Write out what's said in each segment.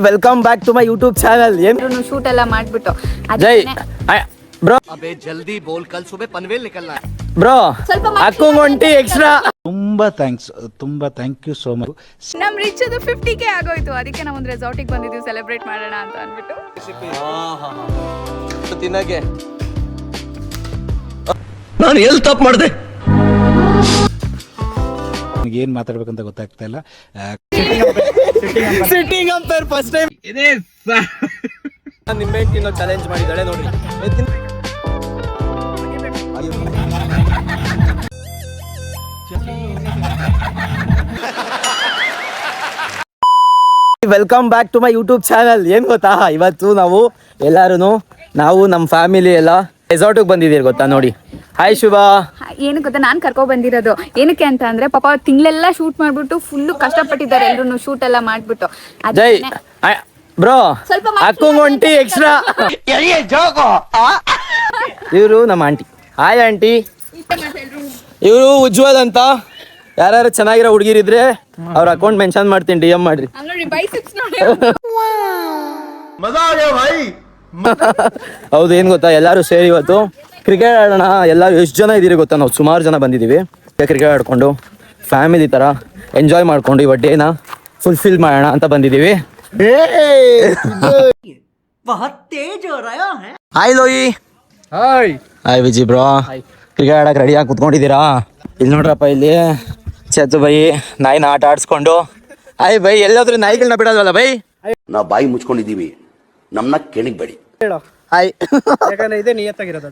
Welcome back to my YouTube channel. ಏನು shoot ಎಲ್ಲ ಮಾಡ್ಬಿಟ್ಟು ಜೈ ಬ್ರೋ. अबे जल्दी बोल, कल सुबह पनवेल निकलना है. ಬ್ರೋ ಅಕ್ಕೊಂಟಿ ಎಕ್ಸ್ಟ್ರಾ ತುಂಬಾ ಥ್ಯಾಂಕ್ ಯು ಸೋ ಮಚ್. ನಮ್ ರಿಚ್ ಅದು 50K ಆಗೋಯ್ತು. ಅದಕ್ಕೆ ನಾವು ಒಂದು ರೆಸಾರ್ಟಿಗೆ ಬಂದಿದ್ದೀವಿ ಸೆಲೆಬ್ರೇಟ್ ಮಾಡೋಣ ಅಂತ ಅಂದ್ಬಿಟ್ಟು. ತಿನ್ನಕ್ಕೆ ನಾನು ಎಲ್ಲಿ ತಪ್ಪು ಮಾಡಿದೆ? ನನಗೆ ಏನು ಮಾತಾಡ್ಬೇಕಂತ ಗೊತ್ತಾಗ್ತಾ ಇಲ್ಲ. ಸಿಟ್ಟಿಂಗ್ ಅಂಪೈರ್ ಫಸ್ಟ್ ಟೈಮ್ ಇದೆ. ನಿಂಬೆ ತಿನ್ನೋ ಚಾಲೆಂಜ್ ಮಾಡಿದಾಳೆ ನೋಡ್ರಿ. Welcome back to my YouTube channel. ಏನ್ ಗೊತ್ತಾ, ಇವತ್ತು ನಾವು ನಮ್ಮ ಫ್ಯಾಮಿಲಿ ಎಲ್ಲ ರೆಸಾರ್ಟಿಗೆ ಬಂದಿದ್ದೀರಿ ಗೊತ್ತಾ ನೋಡಿ. ಹಾಯ್ ಶುಭಾ. ಏನು ಗೊತ್ತಾ, ನಾನು ಕರ್ಕೊಂಡ್ ಬಂದಿರೋದು ಏನಕ್ಕೆ ಅಂತ ಅಂದ್ರೆ ಪಾಪ ತಿಂಗಳೆಲ್ಲ ಶೂಟ್ ಮಾಡ್ಬಿಟ್ಟು ಫುಲ್ಲು ಕಷ್ಟಪಟ್ಟಿದ್ದಾರೆ ಎಲ್ರು ಶೂಟ್ ಎಲ್ಲ ಮಾಡ್ಬಿಟ್ಟು. ಜೈ ಬ್ರೋ ಅಕ್ಕೊಂಟಿ ಎಕ್ಸ್ಟ್ರಾ. ಇವರು ನಮ್ಮ ಆಂಟಿ. Hi aunty. ಇವರು ಉಜ್ವಲ್ ಅಂತ. ಯಾರು ಚೆನ್ನಾಗಿರೋ ಹುಡುಗಿರಿದ್ರೆ ಅವ್ರ ಅಕೌಂಟ್ ಮೆನ್ಷನ್ ಮಾಡ್ತೀನಿ, DM ಮಾಡ್ರಿ. ಹೌದು, ಏನ್ ಗೊತ್ತಾ, ಎಲ್ಲರೂ ಸೇರಿ ಇವತ್ತು ಕ್ರಿಕೆಟ್ ಆಡೋಣ. ಎಲ್ಲರೂ ಎಷ್ಟು ಜನ ಇದೀರಿ ಗೊತ್ತಾ, ನಾವು ಸುಮಾರು ಜನ ಬಂದಿದ್ದೀವಿ. ಕ್ರಿಕೆಟ್ ಆಡ್ಕೊಂಡು ಫ್ಯಾಮಿಲಿ ತರ ಎಂಜಾಯ್ ಮಾಡ್ಕೊಂಡು ಇವತ್ತು ಡೇನ ಫುಲ್ಫಿಲ್ ಮಾಡೋಣ ಅಂತ ಬಂದಿದ್ದೀವಿ. ಹಾಯ್ ಲೋಯಿ. Hi Viji bro. ಕ್ರಿಕೆಟ್ ಆಡಕ್ಕೆ ರೆಡಿ ಆಗಿ ಕುತ್ಕೊಂಡಿದ್ದೀರಾ? ಇಲ್ಲಿ ನೋಡ್ರಪ್ಪ, ಇಲ್ಲಿ ಚೇತು ಬೈ ನಾಯಿನ ಆಟ ಆಡಿಸ್ಕೊಂಡು. ಹಾಯ್ ಬೈ, ಎಲ್ಲಾದ್ರೂ ನಾಯಿಗಳನ್ನ ಬಿಡೋದಲ್ಲ ಬೈ. ನಾವು ಬಾಯಿ ಮುಚ್ಕೊಂಡಿದ್ದೀವಿ, ನಮ್ಮನ್ನ ಕೆಣಿಗ್ಬೇಡಿ. ಹಾಯ್. ಯಾಕಂದ್ರೆ ಇದೇ ನಿಯತ್ತಾಗಿರೋದು.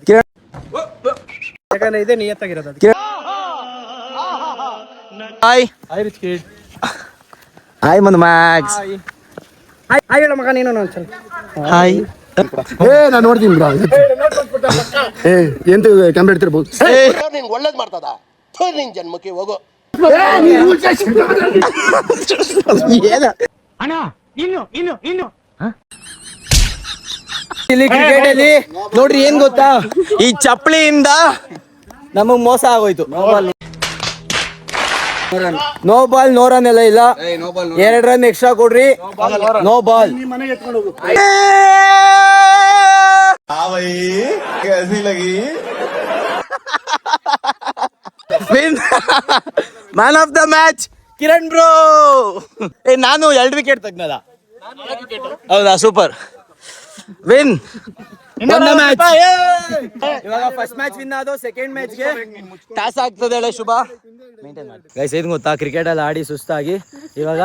Hi hi man Max. Hi ಹೇಳ ಮಗ ನೀನು ಒಂದ್ಸಲ. ಹಾಯ್. ನಾನು ನೋಡ್ತೀನಿ ಬ್ರೋ. ಎಂತ ಕ್ಯಾಮ್ರಾ ಇಡ್ತಿರ್ಬೋದು. ನಿಂಗೆ ಒಳ್ಳೇದು ಮಾಡ್ತದ, ನಿನ್ ಜನ್ಮಕ್ಕೆ ಹೋಗೋ. ಇಲ್ಲಿ ಕ್ರಿಕೆಟ್ ಅಲ್ಲಿ ನೋಡ್ರಿ, ಏನ್ ಗೊತ್ತಾ, ಈ ಚಪ್ಪಲಿಯಿಂದ ನಮಗ್ ಮೋಸ ಆಗೋಯ್ತು. ನೋ ಬಾಲ್, ನೋ ರನ್ ಎಲ್ಲ ಇಲ್ಲ. 2 ರನ್ ಎಕ್ಸ್ಟ್ರಾ ಕೊಡ್ರಿ. No ball. Man of the match Kiran bro. ನಾನು 2 ವಿಕೆಟ್ ತೆಗ್ನಲ್ಲ. ಹೌದಾ, ಸೂಪರ್. Win match. ಇವಾಗ ಫಸ್ಟ್ ಮ್ಯಾಚ್ ವಿನ್ ಆದೋ, ಸೆಕೆಂಡ್ ಮ್ಯಾಚ್ಗೆ ಟಾಸ್ ಆಗ್ತದೆ. ಹೇಳ ಶುಭ. ಗೈಸ್, ಏನ್ ಗೊತ್ತಾ, ಕ್ರಿಕೆಟ್ ಅಲ್ಲಿ ಆಡಿ ಸುಸ್ತಾಗಿ ಇವಾಗ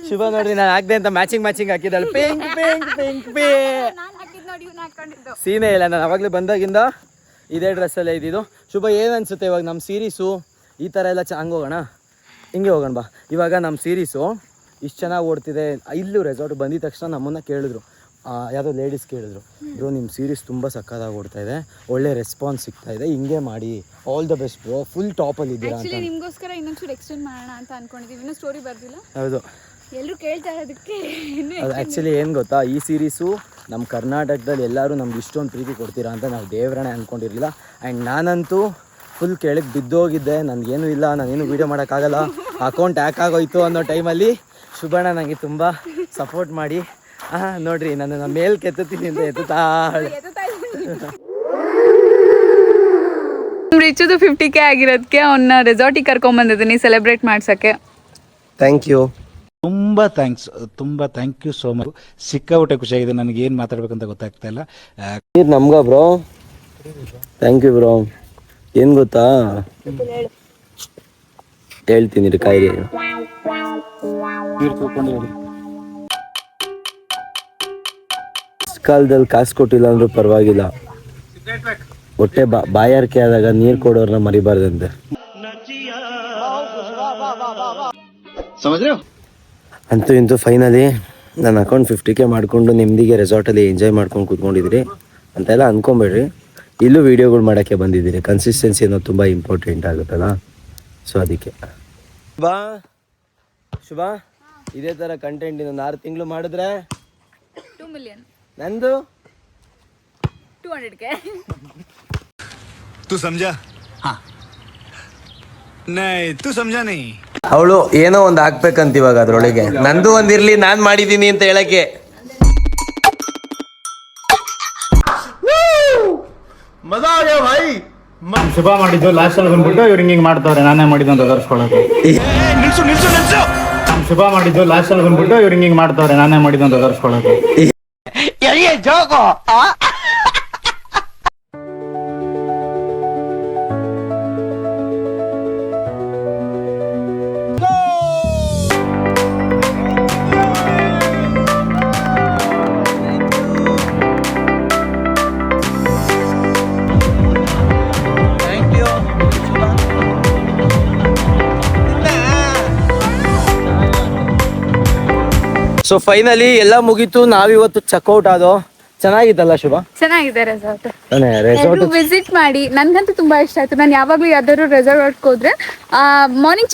ಶುಭ ನೋಡ್ರಿ, ನಾನು ಆಗ್ದೆ ಅಂತ ಮ್ಯಾಚಿಂಗ್ ಹಾಕಿದ್ದಾಳೆ. ಪಿಂಕ್ ಪಿಂಕ್ ಪಿಂಕ್ ಪಿ ಸೀನೇ ಇಲ್ಲ. ನಾನು ಅವಾಗಲೇ ಬಂದಾಗಿಂದ ಇದೇ ಡ್ರೆಸ್ಸಲ್ಲೇ ಇದ್ದಿದ್ದು. ಶುಭ, ಏನು ಅನ್ಸುತ್ತೆ ಇವಾಗ ನಮ್ಮ ಸೀರೀಸು ಈ ಥರ ಎಲ್ಲ ಹಂಗೆ ಹೋಗೋಣ, ಹಿಂಗೆ ಹೋಗೋಣ ಬಾ. ಇವಾಗ ನಮ್ಮ ಸೀರೀಸು ಇಷ್ಟು ಚೆನ್ನಾಗಿ ಓಡ್ತಿದೆ. ಇಲ್ಲೂ ರೆಸಾರ್ಟ್ ಬಂದಿದ ತಕ್ಷಣ ನಮ್ಮನ್ನು ಕೇಳಿದ್ರು, ಯಾವುದೋ ಲೇಡೀಸ್ ಕೇಳಿದ್ರು, ಬ್ರೋ ನಿಮ್ಮ ಸೀರೀಸ್ ತುಂಬ ಸಕ್ಕತ್ತಾಗಿ ಓಡ್ತಾ ಇದೆ, ಒಳ್ಳೆ ರೆಸ್ಪಾನ್ಸ್ ಸಿಗ್ತಾ ಇದೆ, ಹಿಂಗೆ ಮಾಡಿ, all the best bro, full ಟಾಪಲ್ಲಿ ಇದ್ದೀರಾ ಅಂತ. ನಿಮಗೋಸ್ಕರ ಇನ್ನೊಂಚೂರು ಎಕ್ಸ್ಟೆಂಡ್ ಮಾಡೋಣ ಅಂತ ಅನ್ಕೊಂಡಿದ್ದೀವಿ. ಇನ್ನೂ ಸ್ಟೋರಿ ಬರ್ದಿಲ್ಲ. ಹೌದು, ಎಲ್ಲರೂ ಕೇಳ್ತಾ ಇರೋದಕ್ಕೆ. ಅದು ಆ್ಯಕ್ಚುಲಿ ಏನು ಗೊತ್ತಾ, ಈ ಸೀರೀಸು ನಮ್ಮ ಕರ್ನಾಟಕದಲ್ಲಿ ಎಲ್ಲರೂ ನಮ್ಗೆ ಇಷ್ಟೊಂದು ಪ್ರೀತಿ ಕೊಡ್ತೀರಾ ಅಂತ ನಾವು ದೇವರನ್ನೇ ಅಂದ್ಕೊಂಡಿರಲಿಲ್ಲ. ಆ್ಯಂಡ್ ನಾನಂತೂ ಫುಲ್ ಕೆಳಗೆ ಬಿದ್ದೋಗಿದ್ದೆ. ನನಗೇನು ಇಲ್ಲ, ನಾನೇನು ವೀಡಿಯೋ ಮಾಡೋಕ್ಕಾಗಲ್ಲ, ಅಕೌಂಟ್ ಹ್ಯಾಕ್ ಆಗೋಯ್ತು ಅನ್ನೋ ಟೈಮಲ್ಲಿ ಶುಭಣ್ಣ ನನಗೆ ತುಂಬ ಸಪೋರ್ಟ್ ಮಾಡಿ ನೋಡ್ರಿ ನನ್ನ ಮೇಲ್ ಕೆತ್ತೀನಿ ಅಂತ ಎತ್ತಾಳೆ. ರಿಚದು 50K ಆಗಿರೋದಕ್ಕೆ ಅವನ್ನ ರೆಸಾರ್ಟಿಗೆ ಕರ್ಕೊಂಡ್ಬಂದಿದ್ದೀನಿ ಸೆಲೆಬ್ರೇಟ್ ಮಾಡ್ಸೋಕ್ಕೆ. Thank you. ತುಂಬಾ ಥ್ಯಾಂಕ್ ಯು ಸೋ ಮಚ್. ಸಿಕ್ಕಾಬಿಟ್ಟೆ ಖುಷಿಯಾಗಿದೆ. ನನಗೆ ಏನು ಮಾತಾಡ್ಬೇಕಂತ ಗೊತ್ತಾಗ್ತಾ ಇಲ್ಲ. ನಮ್ಗ ಬ್ರೋ ಥ್ಯಾಂಕ್ ಯು ಬ್ರೋ. ಏನು ಗೊತ್ತಾ, ಹೇಳ್ತೀನಿ ರೀ, ಕಾಯಿರಿ. ಕಾಲದಲ್ಲಿ ಕಾಸು ಕೊಟ್ಟಿಲ್ಲ ಅಂದ್ರೂ ಪರವಾಗಿಲ್ಲ, ಹೊಟ್ಟೆ ಬಾಯಾರಿಕೆ ಆದಾಗ ನೀರು ಕೊಡೋರ್ನ ಮರಿಬಾರ್ದಂತೆ. ಅಂತೂ ಇಂತೂ ಫೈನಲಿ ನನ್ನ ಅಕೌಂಟ್ 50K ಮಾಡಿಕೊಂಡು ನೆಮ್ಮದಿಗೆ ರೆಸಾರ್ಟಲ್ಲಿ ಎಂಜಾಯ್ ಮಾಡ್ಕೊಂಡು ಕೂತ್ಕೊಂಡಿದ್ದೀರಿ ಅಂತೆಲ್ಲ ಅಂದ್ಕೊಂಬೇಡ್ರಿ. ಇಲ್ಲೂ ವೀಡಿಯೋಗಳು ಮಾಡೋಕ್ಕೆ ಬಂದಿದ್ದೀರಿ. ಕನ್ಸಿಸ್ಟೆನ್ಸಿ ಅನ್ನೋದು ತುಂಬ ಇಂಪಾರ್ಟೆಂಟ್ ಆಗುತ್ತಲ್ಲ, ಸೊ ಅದಕ್ಕೆ. ಶುಭ ಇದೇ ಥರ ಕಂಟೆಂಟ್ ಇನ್ನೊಂದು 6 ತಿಂಗಳು ಮಾಡಿದ್ರೆ 2 million. ನಂದು 200K. तू समझा? हाँ नहीं, तू समझा नहीं. ಅವಳು ಏನೋ ಒಂದು ಹಾಕ್ಬೇಕಂತ ಇವಾಗ ಅದ್ರೊಳಗೆ. ನಂದು ಒಂದಿರ್ಲಿ, ನಾನ್ ಮಾಡಿದೀನಿ ಅಂತ ಹೇಳಕ್ಕೆ. ಶುಭ ಮಾಡಿದ್ದು ಲಾಸ್ಟ್ ಅಲ್ಲಿ ಬಂದ್ಬಿಟ್ಟು ಇವ್ರು ಹಿಂಗೆ ಮಾಡ್ತಾವ್ರೆ, ನಾನೇ ಮಾಡಿದ್ದು ಅಂತ ತೋರಿಸ್ಕೊಳಕ್ಕೆ. ಶುಭ ಮಾಡಿದ್ದು ಲಾಸ್ಟ್ ಅಲ್ಲಿ ಬಂದ್ಬಿಟ್ಟು ಇವ್ರು ಹಿಂಗೆ ಮಾಡ್ತಾವ್ರೆ, ನಾನೇ ಮಾಡಿದ್ದು ಅಂತ ತೋರಿಸ್ಕೊಳಕ್ಕೆ. ಸೊ ಫೈನಲಿ ಎಲ್ಲ ಮುಗೀತು, ನಾವಿವತ್ತು ಚೆಕ್ಔಟ್ ಆದೋ. ಚೆನ್ನಾಗಿತ್ತಲ್ಲ ಶುಭ? ಚೆನ್ನಾಗಿದೆ ರೆಸಾರ್ಟ್. ರೆಸಾರ್ಟ್ ವಿಸಿಟ್ ಮಾಡಿ, ನನ್ಗಂತೂ ತುಂಬಾ ಇಷ್ಟ ಆಯ್ತು. ನಾನು ಯಾವಾಗ್ಲೂ ಯಾವ್ದಾದ್ರು ರೆಸಾರ್ಟ್ ಹೋದ್ರೆ ಮಾರ್ನಿಂಗ್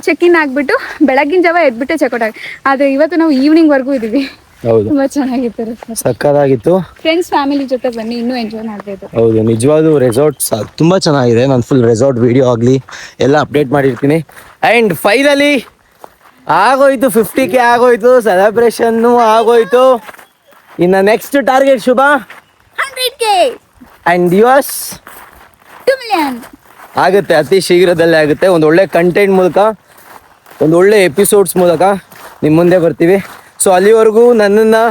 ಚೆಕ್ ಇನ್ ಆಗ್ಬಿಟ್ಟು ಬೆಳಗಿನ ಜಾವ ಎದ್ಬಿಟ್ಟೆ ಚೆಕ್ಔಟ್ ಆಗಿ, ಆದ್ರೆ ಇವತ್ತು ನಾವು ಈವ್ನಿಂಗ್ ವರ್ಗೂ ಇದೀವಿ. ಹೌದು, ತುಂಬಾ ಚೆನ್ನಾಗಿತ್ತು ರೆಸಾರ್ಟ್. ಸಕ್ಕತ್ತಾಗಿತ್ತು. ಫ್ರೆಂಡ್ಸ್ ಫ್ಯಾಮಿಲಿ ಜೊತೆ ಬನ್ನಿ, ಇನ್ನೂ ಎಂಜಾಯ್ ಮಾಡ್ಬೋದು. ಹೌದು, ನಿಜವಾದ ರೆಸಾರ್ಟ್ ತುಂಬಾ ಚೆನ್ನಾಗಿದೆ. ನಾನು ಫುಲ್ ರೆಸಾರ್ಟ್ ವಿಡಿಯೋ ಆಗಲಿ ಎಲ್ಲ ಅಪ್ಡೇಟ್ ಮಾಡಿರ್ತೀನಿ. ಆ್ಯಂಡ್ ಫೈನಲಿ ಆಗೋಯ್ತು, 50K ಆಗೋಯ್ತು, ಸೆಲೆಬ್ರೇಷನ್ನು ಆಗೋಯ್ತು. ಇನ್ನು next target Shubha 100K and yours 2 million ಆಗುತ್ತೆ, ಅತಿ ಶೀಘ್ರದಲ್ಲೇ ಆಗುತ್ತೆ. ಒಂದು ಒಳ್ಳೆ ಕಂಟೆಂಟ್ ಮೂಲಕ, ಒಂದು ಒಳ್ಳೆ ಎಪಿಸೋಡ್ಸ್ ಮೂಲಕ ನಿಮ್ಮ ಮುಂದೆ ಬರ್ತೀವಿ. ಸೊ ಅಲ್ಲಿವರೆಗೂ ನನ್ನನ್ನು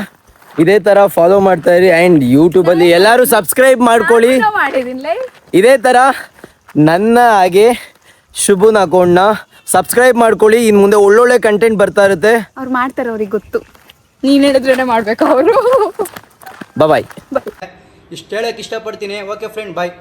ಇದೇ ಥರ ಫಾಲೋ ಮಾಡ್ತಾ ಇರಿ. ಆ್ಯಂಡ್ ಯೂಟ್ಯೂಬಲ್ಲಿ ಎಲ್ಲರೂ ಸಬ್ಸ್ಕ್ರೈಬ್ ಮಾಡ್ಕೊಳ್ಳಿ. ಮಾಡಿದೀನಿ. ಇದೇ ಥರ ನನ್ನ ಹಾಗೆ ಶುಭನ್ ಅಕೌಂಟ್ನ ಸಬ್ಸ್ಕ್ರೈಬ್ ಮಾಡ್ಕೊಳ್ಳಿ. ಇನ್ನು ಮುಂದೆ ಒಳ್ಳೊಳ್ಳೆ ಕಂಟೆಂಟ್ ಬರ್ತಾ ಇರುತ್ತೆ. ಅವ್ರು ಮಾಡ್ತಾರೆ, ಅವ್ರಿಗೆ ಗೊತ್ತು. ನೀನ್ ಹೇಳಿದ್ರೇನೆ ಮಾಡ್ಬೇಕು ಅವರು. ಬಾಯ್. ಇಷ್ಟು ಹೇಳಕ್ಕೆ ಇಷ್ಟಪಡ್ತೀನಿ. ಓಕೆ ಫ್ರೆಂಡ್, ಬಾಯ್.